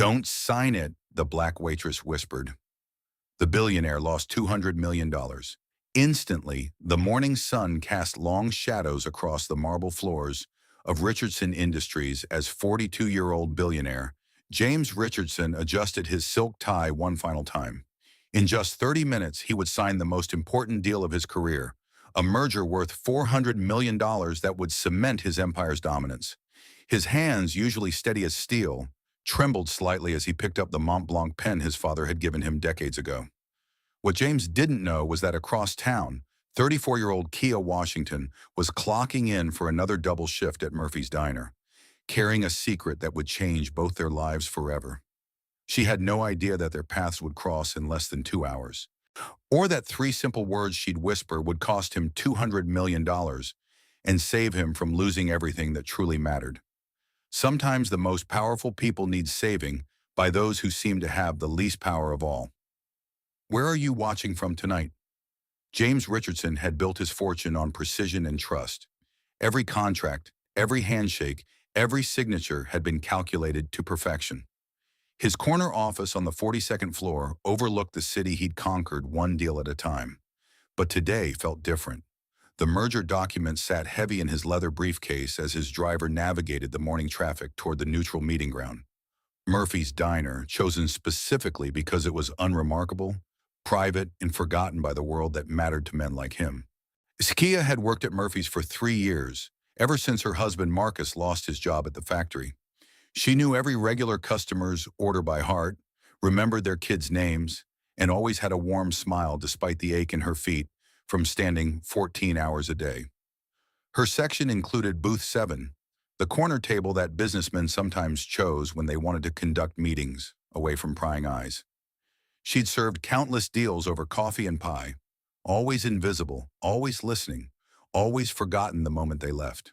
"Don't sign it," the black waitress whispered. The billionaire lost $200 million. Instantly, the morning sun cast long shadows across the marble floors of Richardson Industries as 42-year-old billionaire James Richardson adjusted his silk tie one final time. In just 30 minutes, he would sign the most important deal of his career, a merger worth $400 million that would cement his empire's dominance. His hands, usually steady as steel, trembled slightly as he picked up the Mont Blanc pen his father had given him decades ago. What James didn't know was that across town, 34-year-old Kia Washington was clocking in for another double shift at Murphy's Diner, carrying a secret that would change both their lives forever. She had no idea that their paths would cross in less than 2 hours, or that three simple words she'd whisper would cost him $200 million and save him from losing everything that truly mattered. Sometimes the most powerful people need saving by those who seem to have the least power of all. Where are you watching from tonight? James Richardson had built his fortune on precision and trust. Every contract, every handshake, every signature had been calculated to perfection. His corner office on the 42nd floor overlooked the city he'd conquered one deal at a time. But today felt different. The merger document sat heavy in his leather briefcase as his driver navigated the morning traffic toward the neutral meeting ground. Murphy's Diner, chosen specifically because it was unremarkable, private, and forgotten by the world that mattered to men like him. Kia had worked at Murphy's for 3 years, ever since her husband Marcus lost his job at the factory. She knew every regular customer's order by heart, remembered their kids' names, and always had a warm smile despite the ache in her feet from standing 14 hours a day. Her section included Booth 7, the corner table that businessmen sometimes chose when they wanted to conduct meetings away from prying eyes. She'd served countless deals over coffee and pie, always invisible, always listening, always forgotten the moment they left.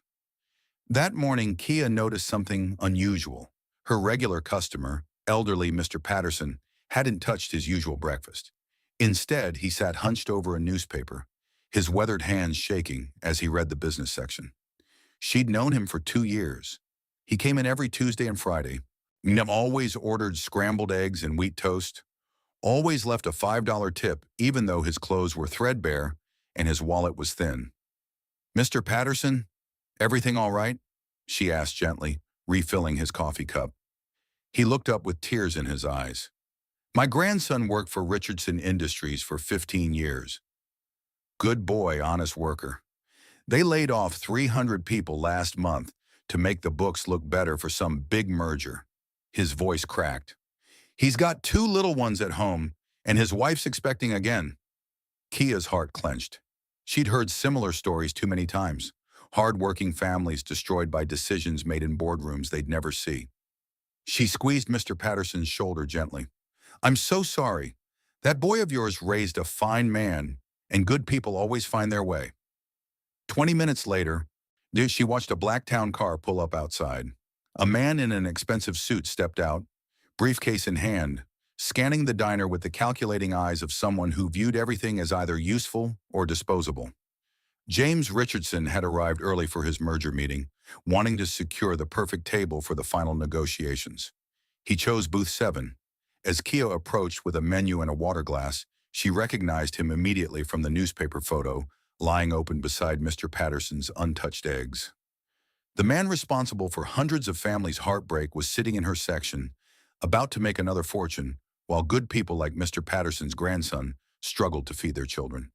That morning, Kia noticed something unusual. Her regular customer, elderly Mr. Patterson, hadn't touched his usual breakfast. Instead, he sat hunched over a newspaper, his weathered hands shaking as he read the business section. She'd known him for 2 years. He came in every Tuesday and Friday, always ordered scrambled eggs and wheat toast, always left a $5 tip even though his clothes were threadbare and his wallet was thin. "Mr. Patterson, everything all right?" she asked gently, refilling his coffee cup. He looked up with tears in his eyes. "My grandson worked for Richardson Industries for 15 years. Good boy, honest worker. They laid off 300 people last month to make the books look better for some big merger." His voice cracked. "He's got 2 little ones at home, and his wife's expecting again." Kia's heart clenched. She'd heard similar stories too many times. Hard-working families destroyed by decisions made in boardrooms they'd never see. She squeezed Mr. Patterson's shoulder gently. "I'm so sorry. That boy of yours raised a fine man, and good people always find their way." 20 minutes later, she watched a black town car pull up outside. A man in an expensive suit stepped out, briefcase in hand, scanning the diner with the calculating eyes of someone who viewed everything as either useful or disposable. James Richardson had arrived early for his merger meeting, wanting to secure the perfect table for the final negotiations. He chose Booth 7. As Kia approached with a menu and a water glass, she recognized him immediately from the newspaper photo lying open beside Mr. Patterson's untouched eggs. The man responsible for hundreds of families' heartbreak was sitting in her section, about to make another fortune, while good people like Mr. Patterson's grandson struggled to feed their children.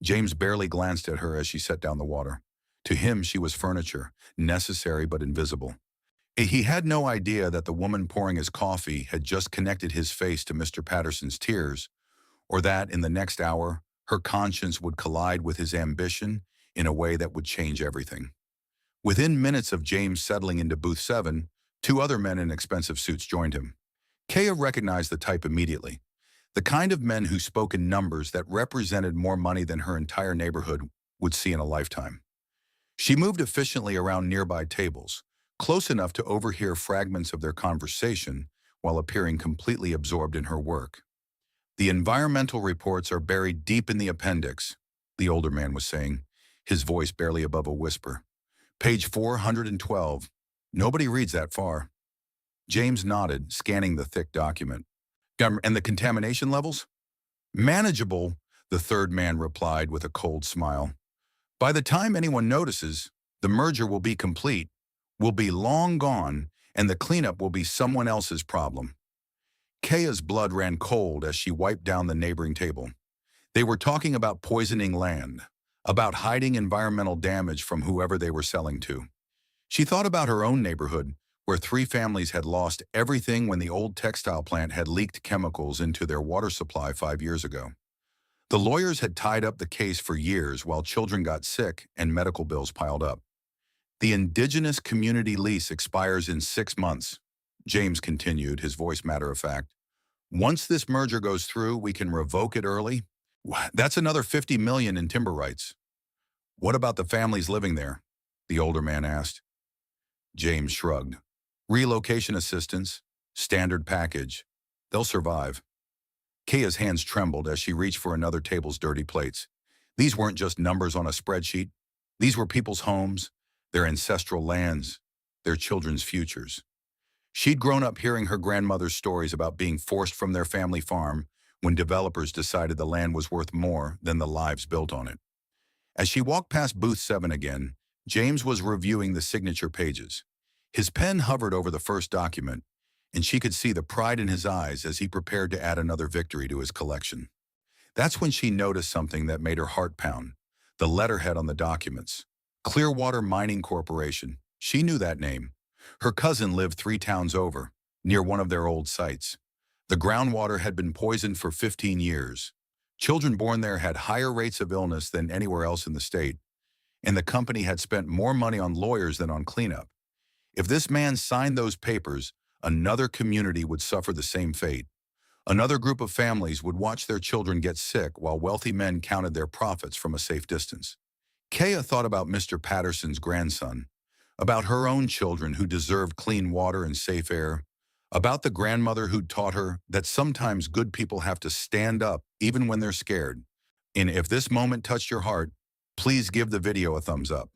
James barely glanced at her as she set down the water. To him, she was furniture, necessary but invisible. He had no idea that the woman pouring his coffee had just connected his face to Mr. Patterson's tears, or that in the next hour, her conscience would collide with his ambition in a way that would change everything. Within minutes of James settling into Booth 7, 2 other men in expensive suits joined him. Kia recognized the type immediately, the kind of men who spoke in numbers that represented more money than her entire neighborhood would see in a lifetime. She moved efficiently around nearby tables, close enough to overhear fragments of their conversation while appearing completely absorbed in her work. "The environmental reports are buried deep in the appendix," the older man was saying, his voice barely above a whisper. "Page 412. Nobody reads that far." James nodded, scanning the thick document. And the contamination levels? Manageable, the third man replied with a cold smile. By the time anyone notices, the merger will be complete, will be long gone, and the cleanup will be someone else's problem. Kaya's blood ran cold as she wiped down the neighboring table. They were talking about poisoning land, about hiding environmental damage from whoever they were selling to. She thought about her own neighborhood, where three families had lost everything when the old textile plant had leaked chemicals into their water supply 5 years ago. The lawyers had tied up the case for years while children got sick and medical bills piled up. The indigenous community lease expires in 6 months, James continued, his voice matter-of-fact. Once this merger goes through, we can revoke it early. That's another $50 million in timber rights. What about the families living there? The older man asked. James shrugged. Relocation assistance, standard package. They'll survive. Kaya's hands trembled as she reached for another table's dirty plates. These weren't just numbers on a spreadsheet. These were people's homes, their ancestral lands, their children's futures. She'd grown up hearing her grandmother's stories about being forced from their family farm when developers decided the land was worth more than the lives built on it. As she walked past booth 7 again, James was reviewing the signature pages. His pen hovered over the first document, and she could see the pride in his eyes as he prepared to add another victory to his collection. That's when she noticed something that made her heart pound. The letterhead on the documents. Clearwater Mining Corporation. She knew that name. Her cousin lived 3 towns over, near one of their old sites. The groundwater had been poisoned for 15 years. Children born there had higher rates of illness than anywhere else in the state, and the company had spent more money on lawyers than on cleanup. If this man signed those papers, another community would suffer the same fate. Another group of families would watch their children get sick while wealthy men counted their profits from a safe distance. Kaya thought about Mr. Patterson's grandson, about her own children who deserved clean water and safe air, about the grandmother who'd taught her that sometimes good people have to stand up even when they're scared. And if this moment touched your heart, please give the video a thumbs up.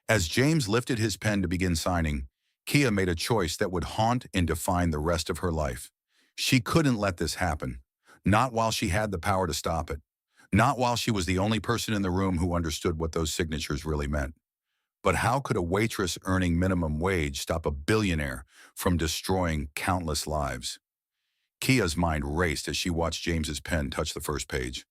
As James lifted his pen to begin signing, Kia made a choice that would haunt and define the rest of her life. She couldn't let this happen, not while she had the power to stop it, not while she was the only person in the room who understood what those signatures really meant. But how could a waitress earning minimum wage stop a billionaire from destroying countless lives? Kia's mind raced as she watched James's pen touch the first page.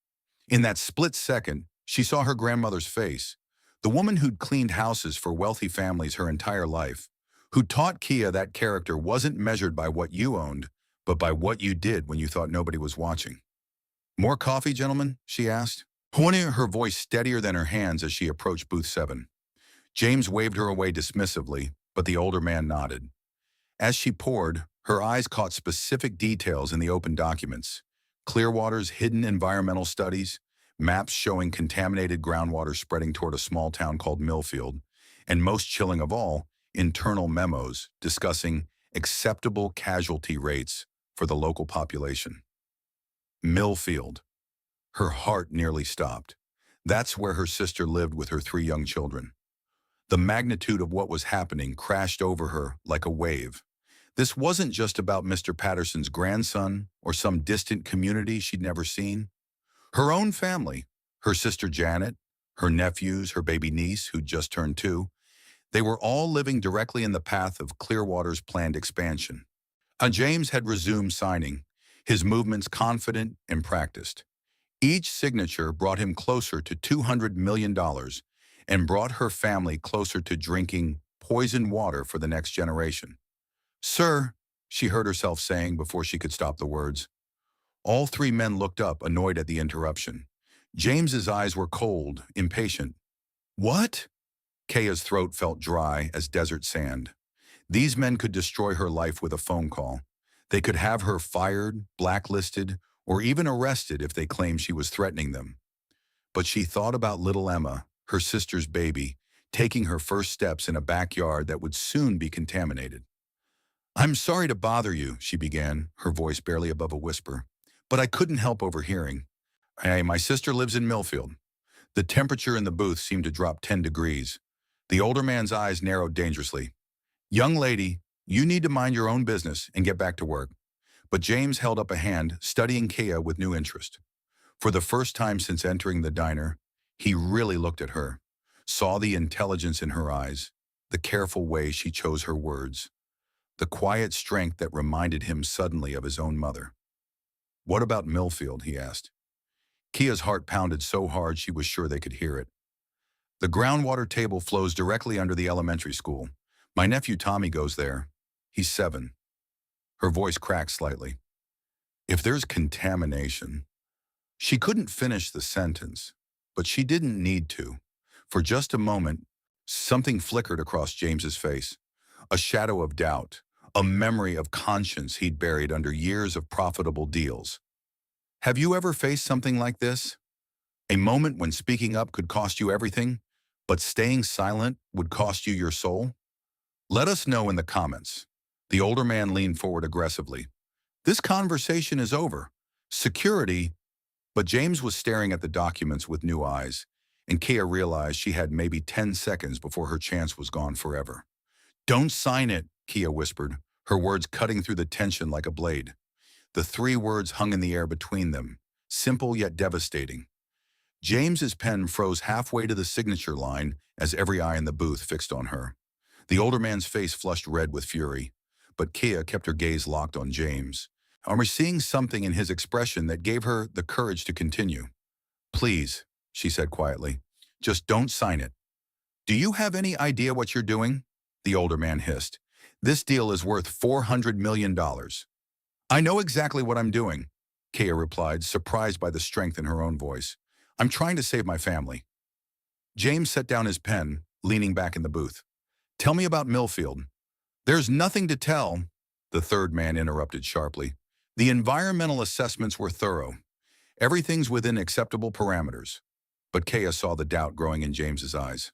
In that split second, she saw her grandmother's face, the woman who'd cleaned houses for wealthy families her entire life, who taught Kia that character wasn't measured by what you owned, but by what you did when you thought nobody was watching. More coffee, gentlemen? She asked, holding her voice steadier than her hands as she approached booth 7. James waved her away dismissively, but the older man nodded. As she poured, her eyes caught specific details in the open documents. Clearwater's hidden environmental studies, maps showing contaminated groundwater spreading toward a small town called Millfield, and most chilling of all, internal memos discussing acceptable casualty rates for the local population. Millfield. Her heart nearly stopped. That's where her sister lived with her 3 young children. The magnitude of what was happening crashed over her like a wave. This wasn't just about Mr. Patterson's grandson or some distant community she'd never seen. Her own family, her sister Janet, her nephews, her baby niece who'd just turned 2, they were all living directly in the path of Clearwater's planned expansion. James had resumed signing, his movements confident and practiced. Each signature brought him closer to $200 million and brought her family closer to drinking poisoned water for the next generation. Sir, she heard herself saying before she could stop the words. All 3 men looked up, annoyed at the interruption. James's eyes were cold, impatient. What? Kaya's throat felt dry as desert sand. These men could destroy her life with a phone call. They could have her fired, blacklisted, or even arrested if they claimed she was threatening them. But she thought about little Emma, her sister's baby, taking her first steps in a backyard that would soon be contaminated. I'm sorry to bother you, she began, her voice barely above a whisper, but I couldn't help overhearing. Hey, my sister lives in Millfield. The temperature in the booth seemed to drop 10 degrees. The older man's eyes narrowed dangerously. Young lady, You need to mind your own business and get back to work." But James held up a hand, studying Kia with new interest. For the first time since entering the diner, he really looked at her, saw the intelligence in her eyes, the careful way she chose her words, the quiet strength that reminded him suddenly of his own mother. "What about Millfield?" he asked. Kia's heart pounded so hard she was sure they could hear it. "The groundwater table flows directly under the elementary school. My nephew Tommy goes there. He's 7. Her voice cracked slightly. "If there's contamination—" She couldn't finish the sentence, but she didn't need to. For just a moment, something flickered across James's face. A shadow of doubt, a memory of conscience he'd buried under years of profitable deals. Have you ever faced something like this? A moment when speaking up could cost you everything, but staying silent would cost you your soul? Let us know in the comments. The older man leaned forward aggressively. "This conversation is over. Security—" But James was staring at the documents with new eyes, and Kia realized she had maybe 10 seconds before her chance was gone forever. "Don't sign it," Kia whispered, her words cutting through the tension like a blade. The 3 words hung in the air between them, simple yet devastating. James's pen froze halfway to the signature line as every eye in the booth fixed on her. The older man's face flushed red with fury, but Kia kept her gaze locked on James, seeing something in his expression that gave her the courage to continue. "Please," she said quietly, "just don't sign it." "Do you have any idea what you're doing?" the older man hissed. "This deal is worth $400 million. "I know exactly what I'm doing," Kia replied, surprised by the strength in her own voice. "I'm trying to save my family." James set down his pen, leaning back in the booth. "Tell me about Millfield." "There's nothing to tell," the third man interrupted sharply. "The environmental assessments were thorough. Everything's within acceptable parameters." But Kia saw the doubt growing in James's eyes.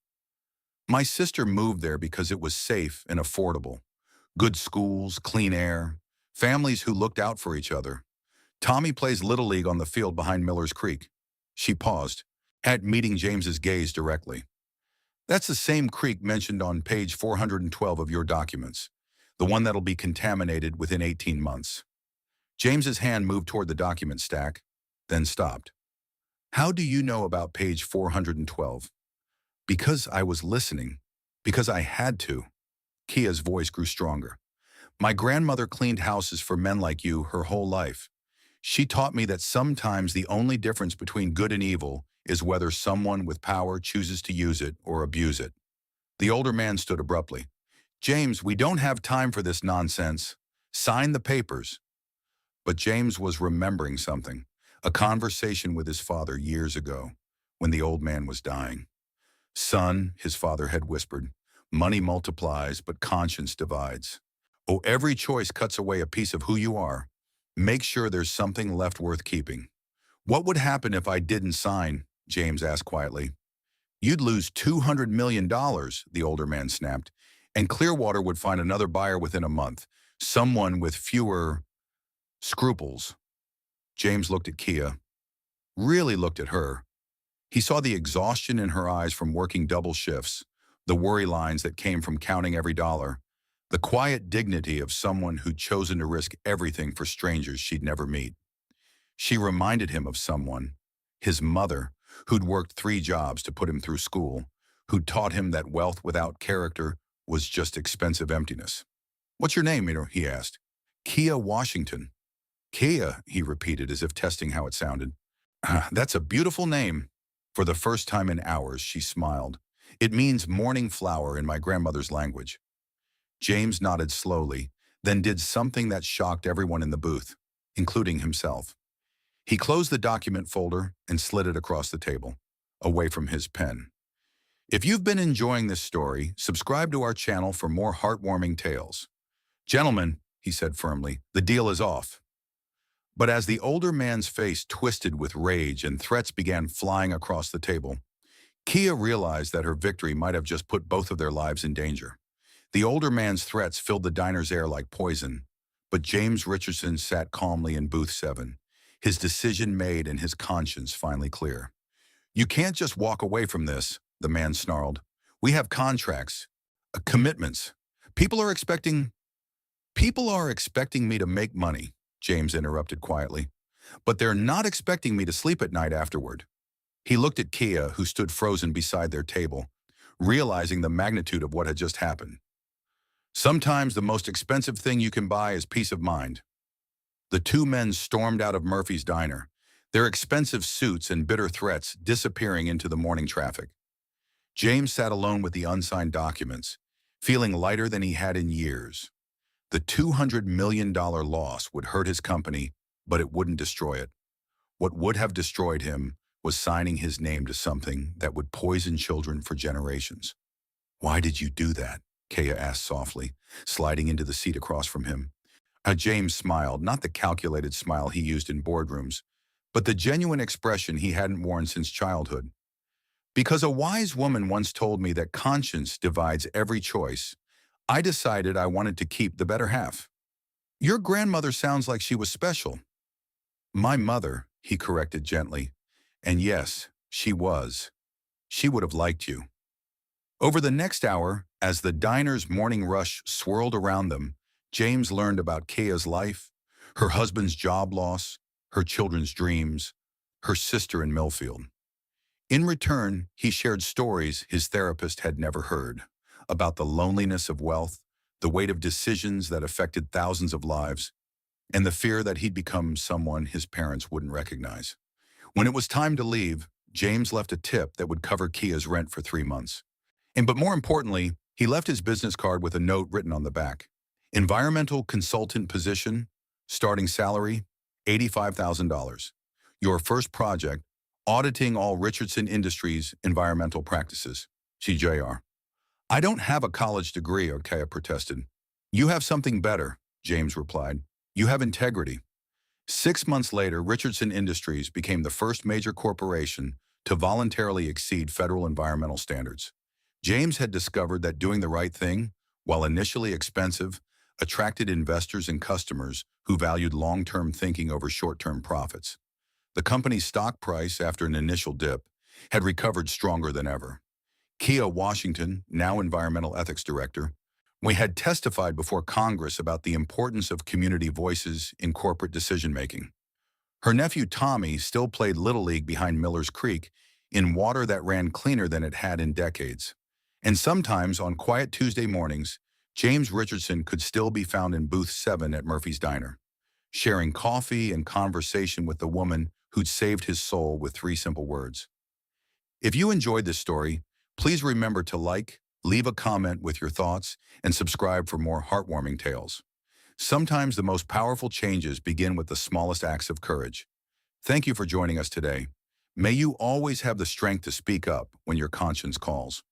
"My sister moved there because it was safe and affordable. Good schools, clean air, families who looked out for each other. Tommy plays Little League on the field behind Miller's Creek." She paused, at meeting James's gaze directly. "That's the same creek mentioned on page 412 of your documents, the one that'll be contaminated within 18 months. James's hand moved toward the document stack, then stopped. "How do you know about page 412? "Because I was listening. Because I had to." Kia's voice grew stronger. "My grandmother cleaned houses for men like you her whole life. She taught me that sometimes the only difference between good and evil is whether someone with power chooses to use it or abuse it." The older man stood abruptly. "James, we don't have time for this nonsense. Sign the papers." But James was remembering something, a conversation with his father years ago, when the old man was dying. "Son," his father had whispered, "money multiplies, but conscience divides. Oh, every choice cuts away a piece of who you are. Make sure there's something left worth keeping." "What would happen if I didn't sign?" James asked quietly. "You'd lose $200 million, the older man snapped, "and Clearwater would find another buyer within a month, someone with fewer scruples." James looked at Kia, really looked at her. He saw the exhaustion in her eyes from working double shifts, the worry lines that came from counting every dollar, the quiet dignity of someone who'd chosen to risk everything for strangers she'd never meet. She reminded him of someone, his mother, who'd worked 3 jobs to put him through school, who'd taught him that wealth without character was just expensive emptiness. "What's your name?" he asked. "Kia Washington." "Kia," he repeated as if testing how it sounded. "That's a beautiful name." For the first time in hours, she smiled. "It means morning flower in my grandmother's language." James nodded slowly, then did something that shocked everyone in the booth, including himself. He closed the document folder and slid it across the table, away from his pen. If you've been enjoying this story, subscribe to our channel for more heartwarming tales. "Gentlemen," he said firmly, "the deal is off." But as the older man's face twisted with rage and threats began flying across the table, Kia realized that her victory might have just put both of their lives in danger. The older man's threats filled the diner's air like poison, but James Richardson sat calmly in booth 7, his decision made and his conscience finally clear. "You can't just walk away from this," the man snarled. "We have contracts, commitments. People are expecting—" People are expecting me to make money, James interrupted quietly, but they're not expecting me to sleep at night afterward. He looked at Kia, who stood frozen beside their table, realizing the magnitude of what had just happened. Sometimes the most expensive thing you can buy is peace of mind. The two men stormed out of Murphy's diner, their expensive suits and bitter threats disappearing into the morning traffic. James sat alone with the unsigned documents, feeling lighter than he had in years. The $200 million loss would hurt his company, but it wouldn't destroy it. What would have destroyed him was signing his name to something that would poison children for generations. "Why did you do that?" Kaya asked softly, sliding into the seat across from him. James smiled, not the calculated smile he used in boardrooms, but the genuine expression he hadn't worn since childhood. "Because a wise woman once told me that conscience divides every choice, I decided I wanted to keep the better half." "Your grandmother sounds like she was special." "My mother," he corrected gently. "And yes, she was. She would have liked you." Over the next hour, as the diner's morning rush swirled around them, James learned about Kaya's life, her husband's job loss, her children's dreams, her sister in Millfield. In return, he shared stories his therapist had never heard about the loneliness of wealth, the weight of decisions that affected thousands of lives, and the fear that he'd become someone his parents wouldn't recognize. When it was time to leave, James left a tip that would cover Kia's rent for 3 months. But more importantly, he left his business card with a note written on the back. Environmental consultant position, starting salary, $85,000. Your first project, auditing all Richardson Industries environmental practices, CJR. "I don't have a college degree," Kaya protested. "You have something better," James replied. "You have integrity." 6 months later, Richardson Industries became the first major corporation to voluntarily exceed federal environmental standards. James had discovered that doing the right thing, while initially expensive, attracted investors and customers who valued long-term thinking over short-term profits. The company's stock price, after an initial dip, had recovered stronger than ever. Kia Washington, now Environmental Ethics Director, we had testified before Congress about the importance of community voices in corporate decision-making. Her nephew Tommy still played Little League behind Miller's Creek in water that ran cleaner than it had in decades. And sometimes, on quiet Tuesday mornings, James Richardson could still be found in Booth 7 at Murphy's Diner, sharing coffee and conversation with the woman who'd saved his soul with 3 simple words. If you enjoyed this story, please remember to like, leave a comment with your thoughts, and subscribe for more heartwarming tales. Sometimes the most powerful changes begin with the smallest acts of courage. Thank you for joining us today. May you always have the strength to speak up when your conscience calls.